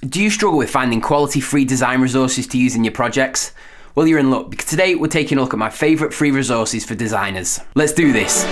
Do you struggle with finding quality free design resources to use in your projects? Well, you're in luck, because today we're taking a look at my favourite free resources for designers. Let's do this.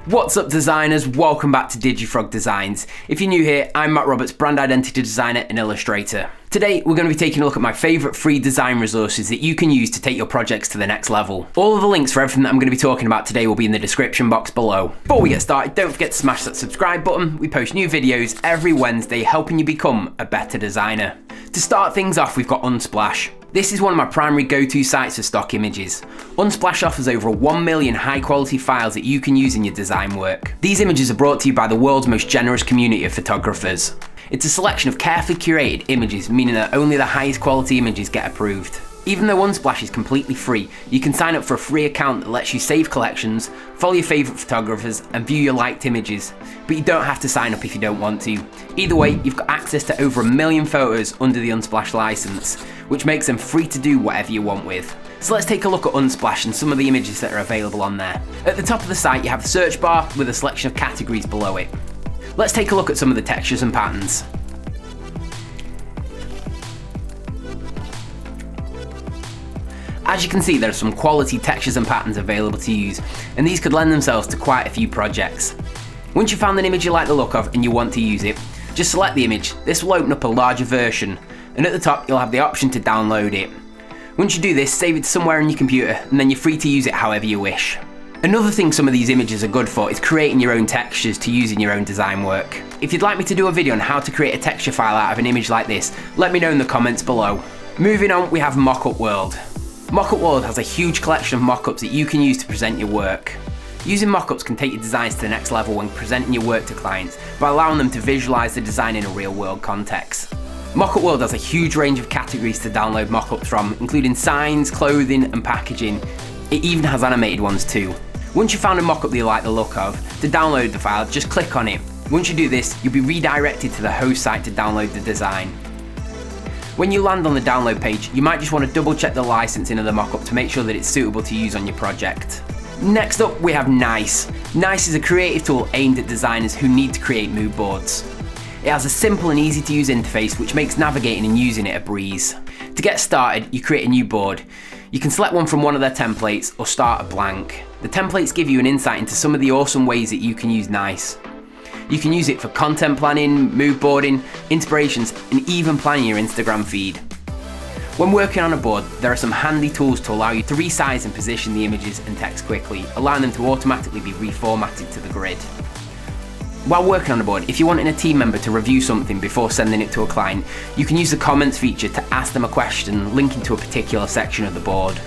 What's up designers, welcome back to Digifrog Designs. If you're new here, I'm Matt Roberts, brand identity designer and illustrator. Today we're going to be taking a look at my favourite free design resources that you can use to take your projects to the next level. All of the links for everything that I'm going to be talking about today will be in the description box below. Before we get started, don't forget to smash that subscribe button. We post new videos every Wednesday helping you become a better designer. To start things off, we've got Unsplash. This is one of my primary go-to sites for stock images. Unsplash offers over 1 million high-quality files that you can use in your design work. These images are brought to you by the world's most generous community of photographers. It's a selection of carefully curated images, meaning that only the highest quality images get approved. Even though Unsplash is completely free, you can sign up for a free account that lets you save collections, follow your favourite photographers and view your liked images. But you don't have to sign up if you don't want to. Either way, you've got access to over 1 million photos under the Unsplash license, which makes them free to do whatever you want with. So let's take a look at Unsplash and some of the images that are available on there. At the top of the site you have the search bar with a selection of categories below it. Let's take a look at some of the textures and patterns. As you can see, there are some quality textures and patterns available to use, and these could lend themselves to quite a few projects. Once you've found an image you like the look of and you want to use it, just select the image. This will open up a larger version, and at the top you'll have the option to download it. Once you do this, save it somewhere on your computer, and then you're free to use it however you wish. Another thing some of these images are good for is creating your own textures to use in your own design work. If you'd like me to do a video on how to create a texture file out of an image like this, let me know in the comments below. Moving on, we have Mockup World. Mockup World has a huge collection of mockups that you can use to present your work. Using mockups can take your designs to the next level when presenting your work to clients by allowing them to visualize the design in a real world context. Mockup World has a huge range of categories to download mockups from, including signs, clothing and packaging. It even has animated ones too. Once you've found a mockup that you like the look of, to download the file, just click on it. Once you do this, you'll be redirected to the host site to download the design. When you land on the download page, you might just want to double check the licensing of the mockup to make sure that it's suitable to use on your project. Next up, we have Nice. Nice is a creative tool aimed at designers who need to create mood boards. It has a simple and easy to use interface which makes navigating and using it a breeze. To get started, you create a new board. You can select one from one of their templates or start a blank. The templates give you an insight into some of the awesome ways that you can use Nice. You can use it for content planning, mood boarding, inspirations, and even planning your Instagram feed. When working on a board, there are some handy tools to allow you to resize and position the images and text quickly, allowing them to automatically be reformatted to the grid. While working on a board, if you're wanting a team member to review something before sending it to a client, you can use the comments feature to ask them a question linking to a particular section of the board.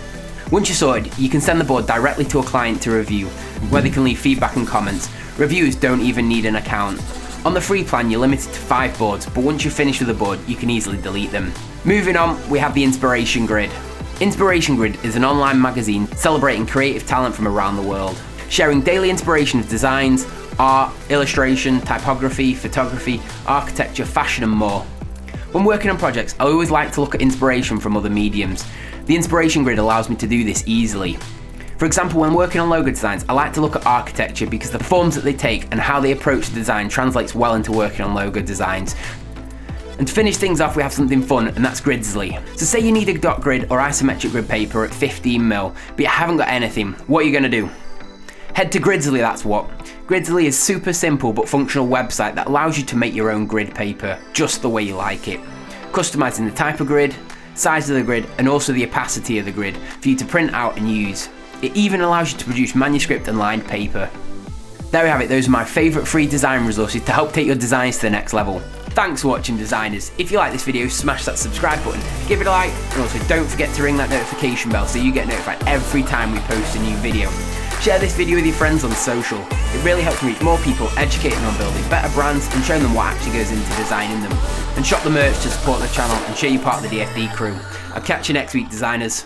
Once you're sorted, you can send the board directly to a client to review, where they can leave feedback and comments. Reviewers don't even need an account. On the free plan, you're limited to 5 boards, but once you're finished with a board, you can easily delete them. Moving on, we have the Inspiration Grid. Inspiration Grid is an online magazine celebrating creative talent from around the world, sharing daily inspiration of designs, art, illustration, typography, photography, architecture, fashion and more. When working on projects, I always like to look at inspiration from other mediums. The Inspiration Grid allows me to do this easily. For example, when working on logo designs, I like to look at architecture because the forms that they take and how they approach the design translates well into working on logo designs. And to finish things off, we have something fun, and that's Gridsly. So say you need a dot grid or isometric grid paper at 15mm, but you haven't got anything. What are you going to do? Head to Gridsly, that's what. Gridsly is a super simple but functional website that allows you to make your own grid paper just the way you like it, customizing the type of grid, size of the grid, and also the opacity of the grid for you to print out and use. It even allows you to produce manuscript and lined paper. There we have it, those are my favourite free design resources to help take your designs to the next level. Thanks for watching designers. If you like this video, smash that subscribe button, give it a like, and also don't forget to ring that notification bell so you get notified every time we post a new video. Share this video with your friends on social. It really helps me reach more people, educate them on building better brands and showing them what actually goes into designing them. And shop the merch to support the channel and show you part of the DFD crew. I'll catch you next week, designers.